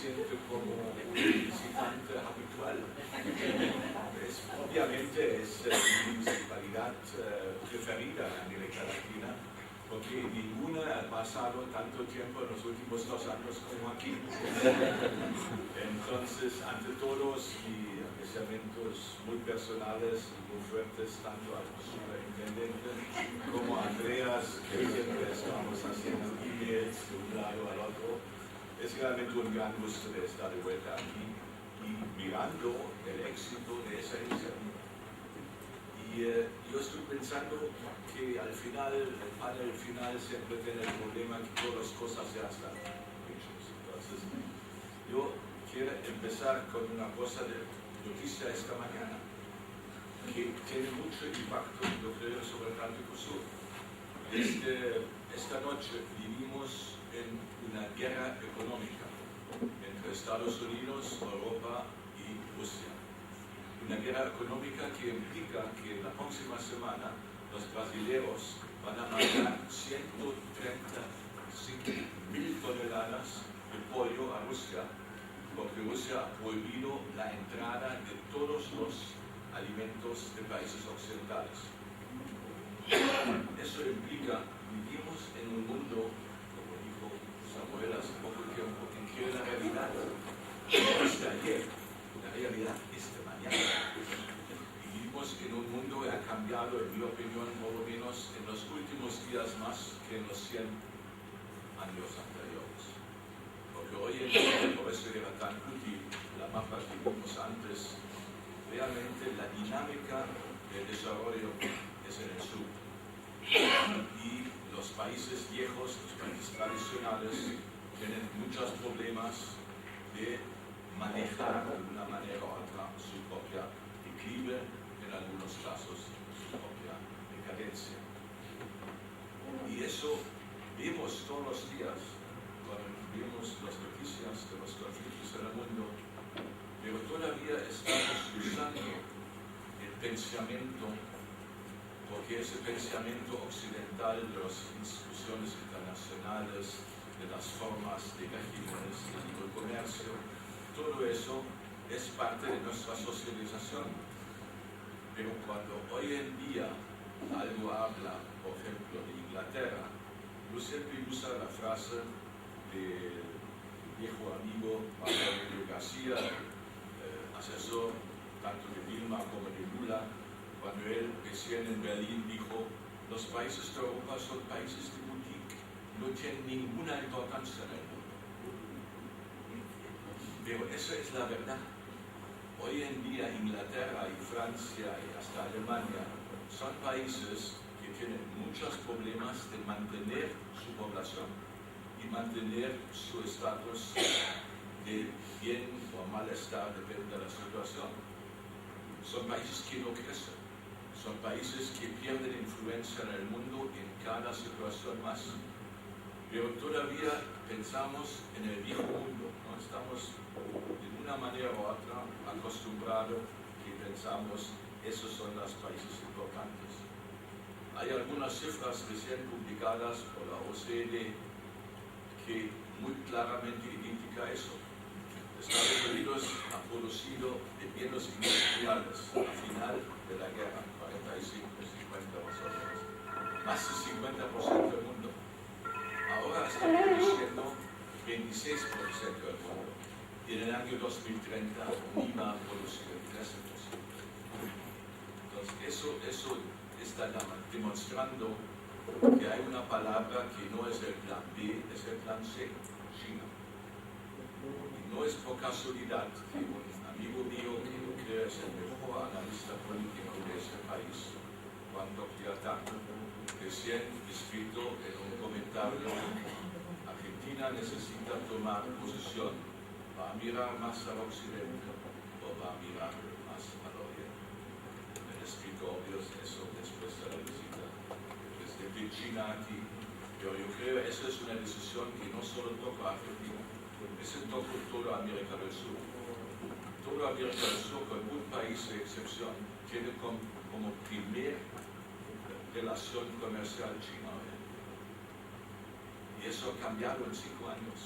siente como un visitante habitual. Obviamente es mi municipalidad preferida en América Latina, porque ninguna ha pasado tanto tiempo en los últimos 2 años como aquí. Entonces, ante todos, mis apreciamientos muy personales y muy fuertes, tanto al superintendente como a Andreas, que siempre estamos haciendo emails de un lado al otro. Es realmente un gran gusto de estar de vuelta aquí y mirando el éxito de esa iniciativa. Y yo estoy pensando que al final, el panel final siempre tiene el problema que todas las cosas ya están hechas. Entonces, yo quiero empezar con una cosa de noticia esta mañana que tiene mucho impacto, yo creo, sobre el Atlántico Sur. Esta noche vivimos en una guerra económica entre Estados Unidos, Europa y Rusia. Una guerra económica que implica que la próxima semana los brasileños van a mandar 135.000 toneladas de pollo a Rusia, porque Rusia ha prohibido la entrada de todos los alimentos de países occidentales. Eso implica, vivimos en un mundo, como dijo Samuel hace poco tiempo, en que la realidad no es de ayer, la realidad es de mañana. Vivimos en un mundo que ha cambiado, en mi opinión, por lo menos en los últimos días más que en los 100 años anteriores. Porque hoy en día, por eso era tan útil la mapa que vimos antes, realmente la dinámica del desarrollo es en el sur. Y los países viejos, los países tradicionales, tienen muchos problemas de manejar de una manera u otra su propia declive, en algunos casos su propia decadencia. Y eso vemos todos los días cuando vemos las noticias de los conflictos en el mundo, pero todavía estamos usando el pensamiento, porque ese pensamiento occidental de las instituciones internacionales, de las formas de regímenes, del libre comercio, todo eso es parte de nuestra socialización. Pero cuando hoy en día algo habla, por ejemplo, de Inglaterra, yo siempre uso la frase del viejo amigo Pablo García, asesor tanto de Dilma como de Lula, cuando él recién en Berlín dijo: los países de Europa son países de boutique, no tienen ninguna importancia en el mundo. Pero eso es la verdad. Hoy en día Inglaterra y Francia y hasta Alemania son países que tienen muchos problemas de mantener su población y mantener su estatus de bien o malestar, depende de la situación. Son países que no crecen. Son países que pierden influencia en el mundo en cada situación más. Pero todavía pensamos en el viejo mundo, ¿no? Estamos de una manera u otra acostumbrados que pensamos esos son los países importantes. Hay algunas cifras recién publicadas por la OCDE que muy claramente indica eso. Estados Unidos ha producido de bienes industriales al final de la guerra, 45-50%, más del 50% del mundo. Ahora está produciendo 26% del mundo. Y en el año 2030 iba a producir el 13%. Entonces, eso está demostrando que hay una palabra que no es el plan B, es el plan C, China. No es por casualidad que un amigo mío, que yo creo es el mejor analista político de ese país, Juan Tocchiata, recién escrito en un comentario: Argentina necesita tomar posición, ¿va a mirar más al occidente o va a mirar más al oriente? El escrito obvio es eso después de la visita del presidente de China aquí, pero yo creo que esa es una decisión que no solo toca a Argentina, ese toca toda América del Sur. Toda América del Sur, con un país de excepción, tiene como primer relación comercial China. Y eso ha cambiado en 5 años.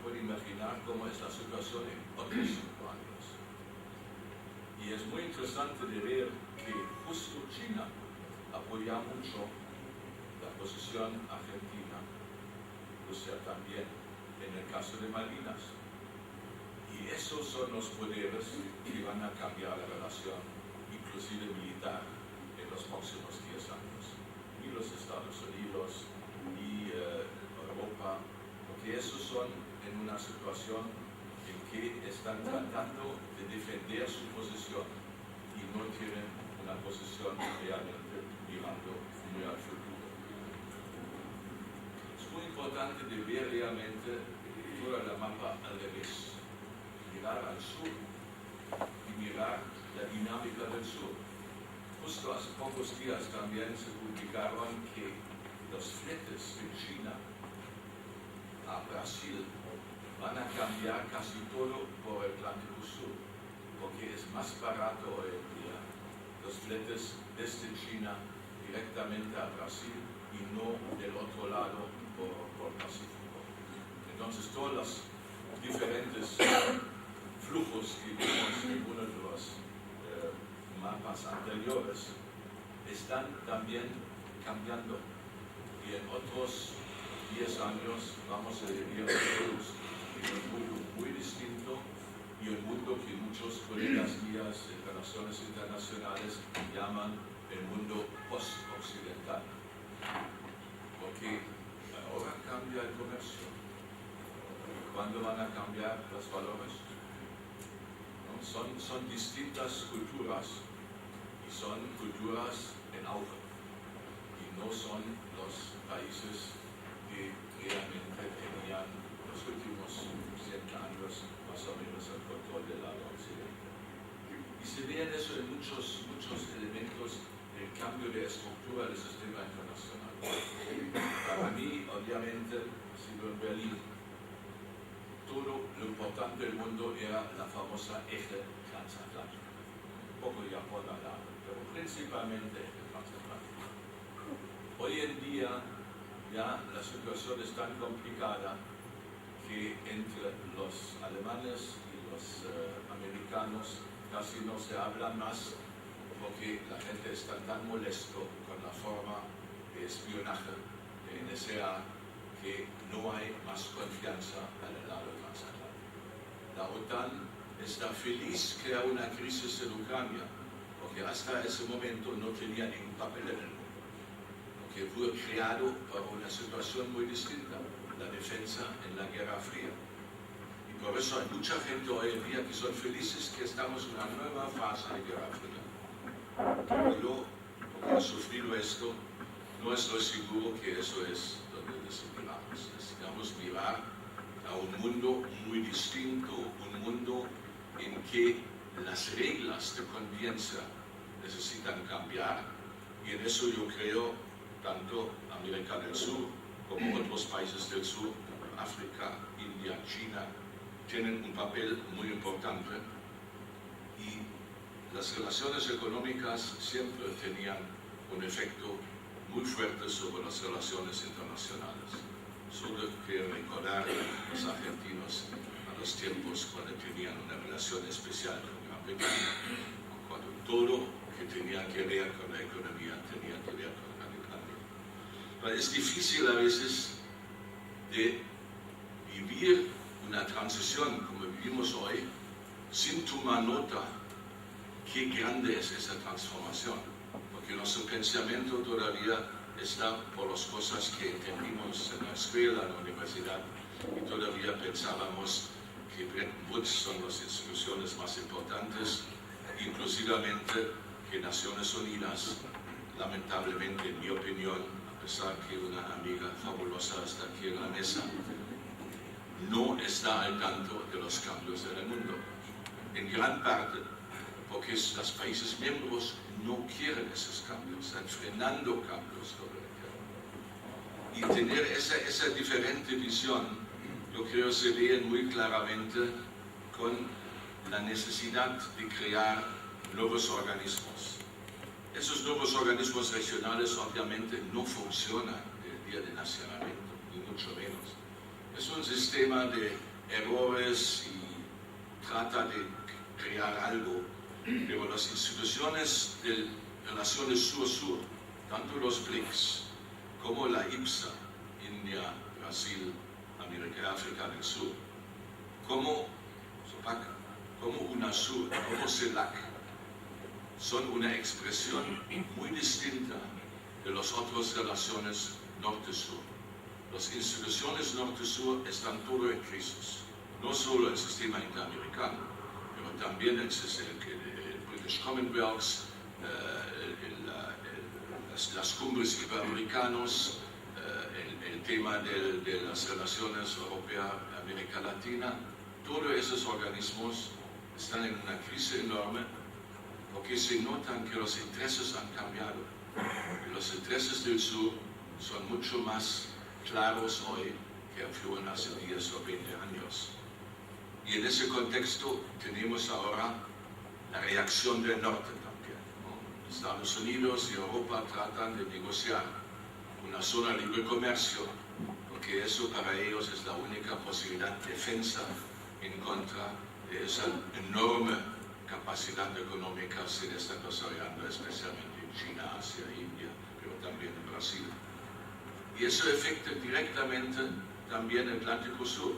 puede imaginar cómo es la situación en otros 5 años. Y es muy interesante de ver que justo China apoya mucho la posición argentina, Rusia también, en el caso de Malvinas. Y esos son los poderes que van a cambiar la relación, inclusive militar, en los próximos 10 años. Y los Estados Unidos y Europa, porque esos son en una situación en que están tratando de defender su posición y no tienen una posición realmente mirando muy al futuro. Es muy importante de ver realmente toda la mapa al revés. Mirar al sur y mirar la dinámica del sur. Justo hace pocos días también se publicaron que los fletes de China a Brasil van a cambiar casi todo por el Atlántico Sur, porque es más barato hoy en día los fletes desde China directamente a Brasil y no del otro lado por Pacífico. Entonces todos los diferentes flujos que vimos en uno de los mapas anteriores están también cambiando y en otros 10 años vamos a vivir todos en un mundo muy distinto y un mundo que muchos colegas mías en relaciones internacionales llaman el mundo post-occidental, porque ahora cambia el comercio. ¿Cuándo van a cambiar los valores? Son distintas culturas y son culturas en auge y no son los países que realmente tenían los últimos 100 años más o menos el control del lado occidental. Y se ve eso en muchos elementos del cambio de estructura del sistema internacional. Para mí, obviamente, ha sido en Berlín. Todo lo importante del mundo era la famosa eje transatlántica. Un poco de Japón al lado, pero principalmente eje transatlántica. Hoy en día ya la situación es tan complicada que entre los alemanes y los americanos casi no se habla más porque la gente está tan molesto con la forma de espionaje de NSA que no hay más confianza en el lado transatlántico. La OTAN está feliz que haya una crisis en Ucrania, porque hasta ese momento no tenía ningún papel en el mundo, porque fue creado para una situación muy distinta, la defensa en la Guerra Fría. Y por eso hay mucha gente hoy en día que son felices que estamos en una nueva fase de Guerra Fría. Pero yo, porque he sufrido esto, no estoy seguro que eso es donde necesitamos. Necesitamos mirar a un mundo muy distinto, un mundo en que las reglas de convivencia necesitan cambiar. Y en eso yo creo tanto América del Sur como otros países del sur, África, India, China, tienen un papel muy importante. Y las relaciones económicas siempre tenían un efecto muy fuerte sobre las relaciones internacionales. Solo quiero recordar a los argentinos a los tiempos cuando tenían una relación especial con Gran Bretaña, cuando todo que tenía que ver con la economía tenía que ver con Gran Bretaña. Pero es difícil a veces de vivir una transición como vivimos hoy sin tomar nota qué grande es esa transformación, porque nuestro pensamiento todavía está por las cosas que entendimos en la escuela, en la universidad, y todavía pensábamos que Bretton Woods son las instituciones más importantes, inclusivamente que Naciones Unidas, lamentablemente, en mi opinión, a pesar que una amiga fabulosa está aquí en la mesa, no está al tanto de los cambios en el mundo. En gran parte porque los países miembros no quieren esos cambios, están frenando cambios sobre el tema. Y tener esa diferente visión, yo creo se ve muy claramente con la necesidad de crear nuevos organismos. Esos nuevos organismos regionales obviamente no funcionan el día de nacionamiento, ni mucho menos. Es un sistema de errores y trata de crear algo, pero las instituciones de relaciones sur-sur, tanto los BRICS como la IPSA, India, Brasil, América, África del Sur, como SOPAC, como UNASUR, como CELAC, son una expresión muy distinta de las otras relaciones norte-sur. Las instituciones norte-sur están todo en crisis, no solo el sistema interamericano, pero también el British Commonwealth, las cumbres iberoamericanas, el tema de las relaciones Europea-América Latina. Todos esos organismos están en una crisis enorme porque se notan que los intereses han cambiado. Y los intereses del sur son mucho más claros hoy que fueron hace 10 o 20 años. Y en ese contexto tenemos ahora la reacción del norte también, ¿no? Estados Unidos y Europa tratan de negociar una zona de libre comercio, porque eso para ellos es la única posibilidad de defensa en contra de esa enorme capacidad económica que se está desarrollando, especialmente en China, Asia, India, pero también en Brasil. Y eso afecta directamente también el Atlántico Sur,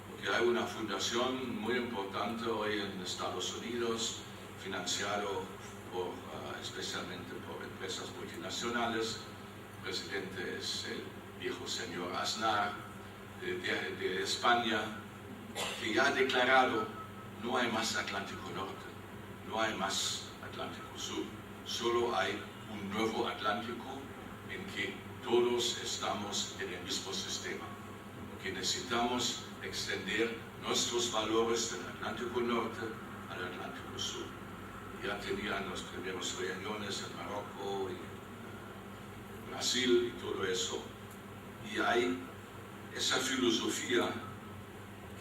porque hay una fundación muy importante hoy en Estados Unidos, financiado especialmente por empresas multinacionales. El presidente es el viejo señor Aznar de España, que ya ha declarado: no hay más Atlántico Norte, no hay más Atlántico Sur, solo hay un nuevo Atlántico en que todos estamos en el mismo sistema, porque necesitamos extender nuestros valores del Atlántico Norte al Atlántico Sur. Ya tenían las primeras reuniones en Marruecos y Brasil y todo eso, y hay esa filosofía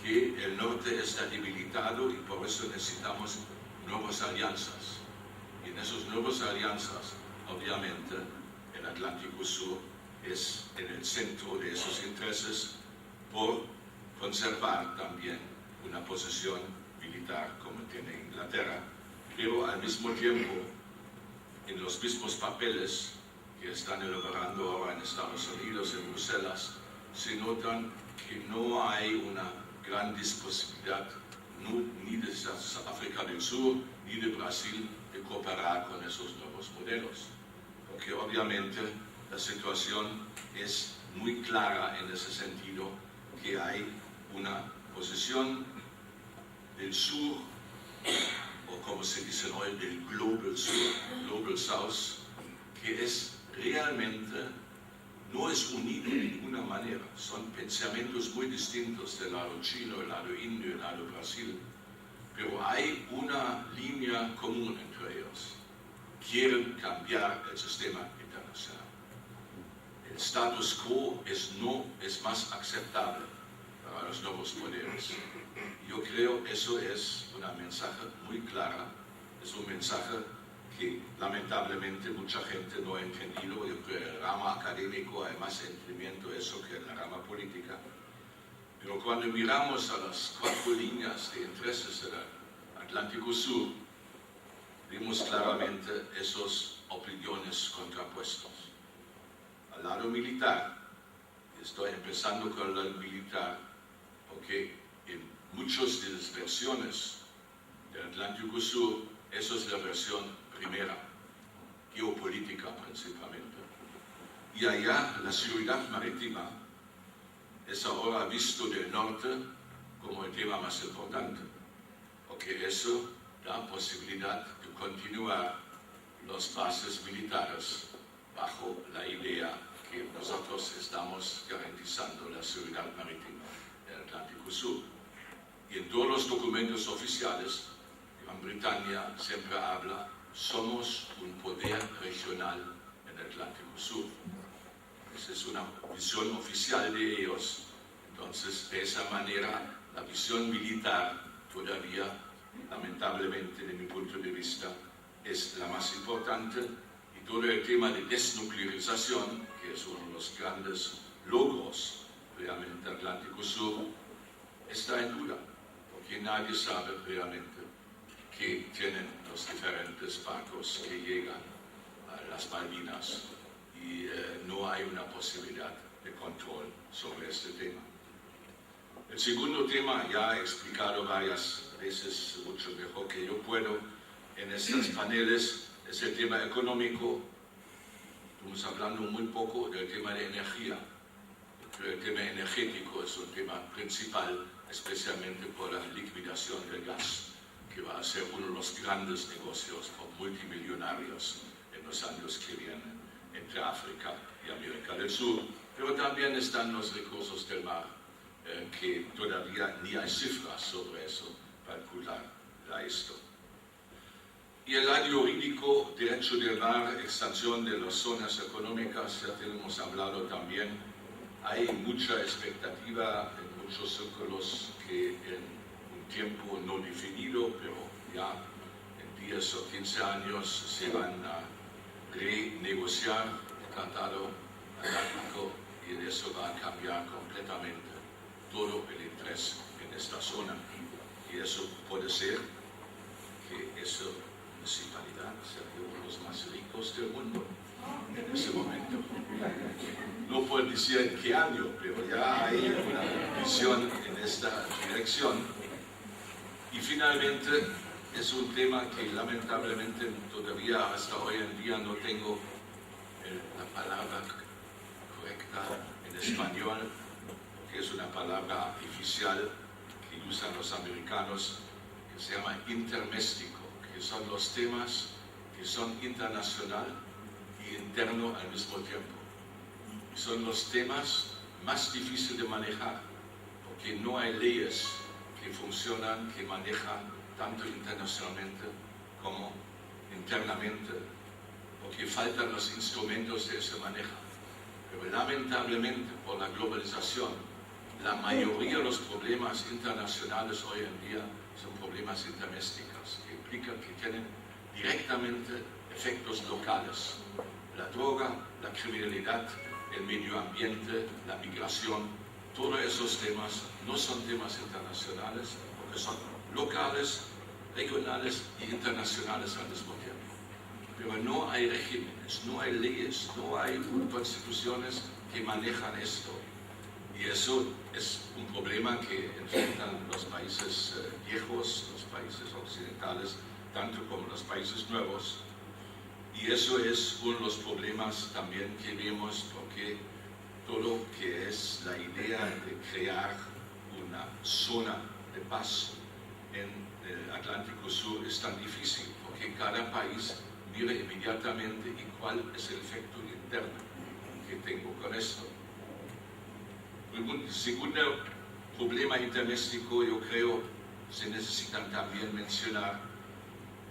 que el norte está debilitado y por eso necesitamos nuevas alianzas. Y en esas nuevas alianzas, obviamente, el Atlántico Sur es en el centro de esos intereses por conservar también una posición militar como tiene Inglaterra, pero al mismo tiempo, en los mismos papeles que están elaborando ahora en Estados Unidos, en Bruselas, se notan que no hay una gran disponibilidad ni de África del Sur ni de Brasil de cooperar con esos nuevos modelos, porque obviamente la situación es muy clara en ese sentido, que hay una posición del sur, o como se dice hoy, del Global Sur, Global South, que es realmente no es unido de ninguna manera. Son pensamientos muy distintos del lado chino, del lado indio, del lado Brasil, pero hay una línea común entre ellos. Quieren cambiar el sistema internacional. El status quo no es más aceptable para los nuevos poderes. Yo creo que eso es un mensaje muy claro, es un mensaje que lamentablemente mucha gente no ha entendido. Yo creo que en el rama académico hay más entendimiento de eso que en la rama política. Pero cuando miramos a las 4 líneas de intereses del Atlántico Sur, vemos claramente esas opiniones contrapuestas. Al lado militar, estoy empezando con el lado militar, porque en muchas de las versiones del Atlántico Sur, esa es la versión primera, geopolítica principalmente. Y allá la seguridad marítima es ahora visto del norte como el tema más importante, porque eso da posibilidad de continuar las bases militares bajo la idea que nosotros estamos garantizando la seguridad marítima del Atlántico Sur. Y en todos los documentos oficiales, Gran Bretaña siempre habla: somos un poder regional en el Atlántico Sur. Esa es una visión oficial de ellos. Entonces, de esa manera, la visión militar todavía, lamentablemente, de mi punto de vista, es la más importante. Y todo el tema de desnuclearización, que es uno de los grandes logros realmente del Atlántico Sur, está en duda, porque nadie sabe realmente qué tienen los diferentes barcos que llegan a las Malvinas y no hay una posibilidad de control sobre este tema. El segundo tema, ya he explicado varias veces, mucho mejor que yo puedo, en estos paneles, es el tema económico. Estamos hablando muy poco del tema de energía, pero el tema energético es un tema principal, especialmente por la liquidación del gas, que va a ser uno de los grandes negocios multimillonarios en los años que vienen entre África y América del Sur. Pero también están los recursos del mar, que todavía ni hay cifras sobre eso para calcular esto. Y el lado jurídico, derecho del mar, extensión de las zonas económicas, ya tenemos hablado también. Hay mucha expectativa en muchos círculos que en un tiempo no definido, pero ya en 10 o 15 años se van a renegociar el Tratado Atlántico y de eso va a cambiar completamente todo el interés en esta zona. Y eso puede ser que esa municipalidad sea uno de los más ricos del mundo en ese momento. No puedo decir en qué año, pero ya hay una visión en esta dirección. Y finalmente es un tema que lamentablemente todavía hasta hoy en día no tengo la palabra correcta en español, que es una palabra artificial que usan los americanos, que se llama interméstico, que son los temas que son internacional y interno al mismo tiempo. Y son los temas más difíciles de manejar, porque no hay leyes que funcionan, que manejan tanto internacionalmente como internamente, porque faltan los instrumentos de ese manejo. Pero lamentablemente, por la globalización, la mayoría de los problemas internacionales hoy en día son problemas interdomésticos, que implican que tienen directamente efectos locales. La droga, la criminalidad, el medio ambiente, la migración, todos esos temas no son temas internacionales, porque son locales, regionales y internacionales al mismo tiempo. Pero no hay regímenes, no hay leyes, no hay constituciones que manejan esto. Y eso es un problema que enfrentan los países viejos, los países occidentales, tanto como los países nuevos. Y eso es uno de los problemas también que vemos, porque todo lo que es la idea de crear una zona de paz en el Atlántico Sur es tan difícil, porque cada país mira inmediatamente y cuál es el efecto interno que tengo con esto. Un segundo problema interdoméstico, yo creo, se necesitan también mencionar,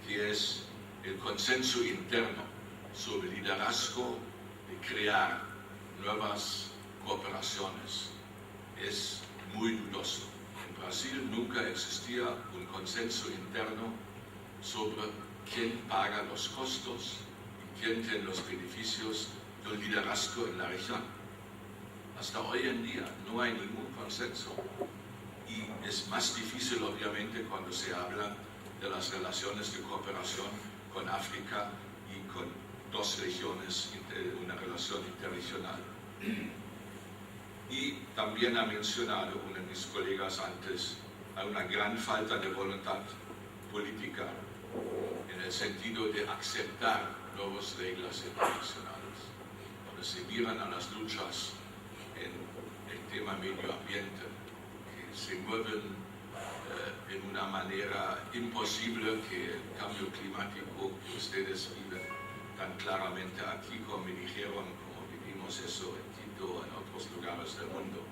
que es el consenso interno sobre el liderazgo de crear nuevas cooperaciones. Es muy dudoso. En Brasil nunca existía un consenso interno sobre quién paga los costos y quién tiene los beneficios del liderazgo en la región. Hasta hoy en día no hay ningún consenso y es más difícil obviamente cuando se habla de las relaciones de cooperación con África y con dos regiones, una relación interregional. Y también ha mencionado uno de mis colegas antes, hay una gran falta de voluntad política en el sentido de aceptar nuevas reglas internacionales. Cuando se miran a las luchas en el tema medio ambiente, que se mueven en una manera imposible, que el cambio climático que ustedes viven tan claramente aquí, como me dijeron, como vivimos eso en Quito, en otros lugares del mundo.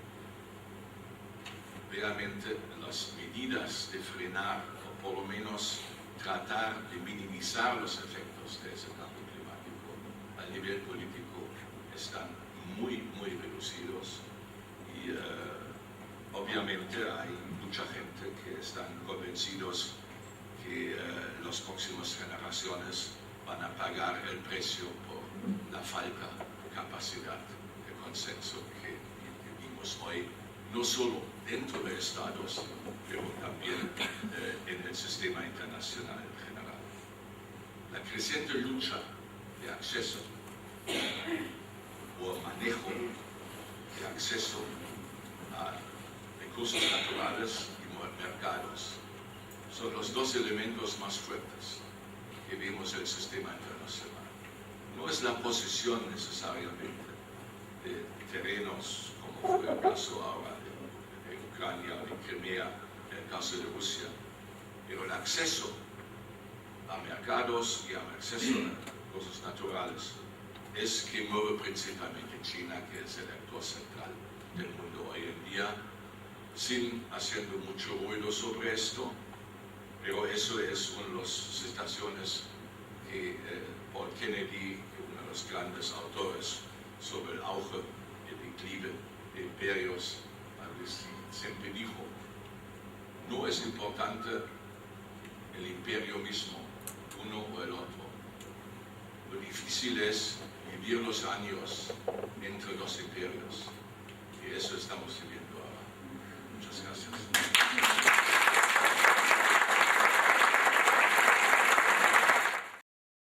Realmente las medidas de frenar, o por lo menos tratar de minimizar los efectos de ese cambio climático a nivel político están muy reducidos y obviamente hay mucha gente que están convencidos que las próximas generaciones van a pagar el precio por la falta de capacidad de consenso que vivimos hoy, no solo dentro de Estados, pero también en el sistema internacional en general. La creciente lucha de acceso o manejo de acceso a recursos naturales y mercados son los dos elementos más fuertes que vemos en el sistema internacional. No es la posesión necesariamente de terrenos, como fue el caso ahora de Ucrania o de Crimea, en el caso de Rusia, pero el acceso a mercados y al acceso a recursos naturales es que mueve principalmente China, que es el actor central del mundo hoy en día, sin haciendo mucho ruido sobre esto, pero eso es una de las citaciones que Paul Kennedy, uno de los grandes autores sobre el auge y declive de imperios, siempre dijo: no es importante el imperio mismo, uno o el otro. Lo difícil es vivir los años entre los imperios, y eso estamos viviendo ahora. Muchas gracias.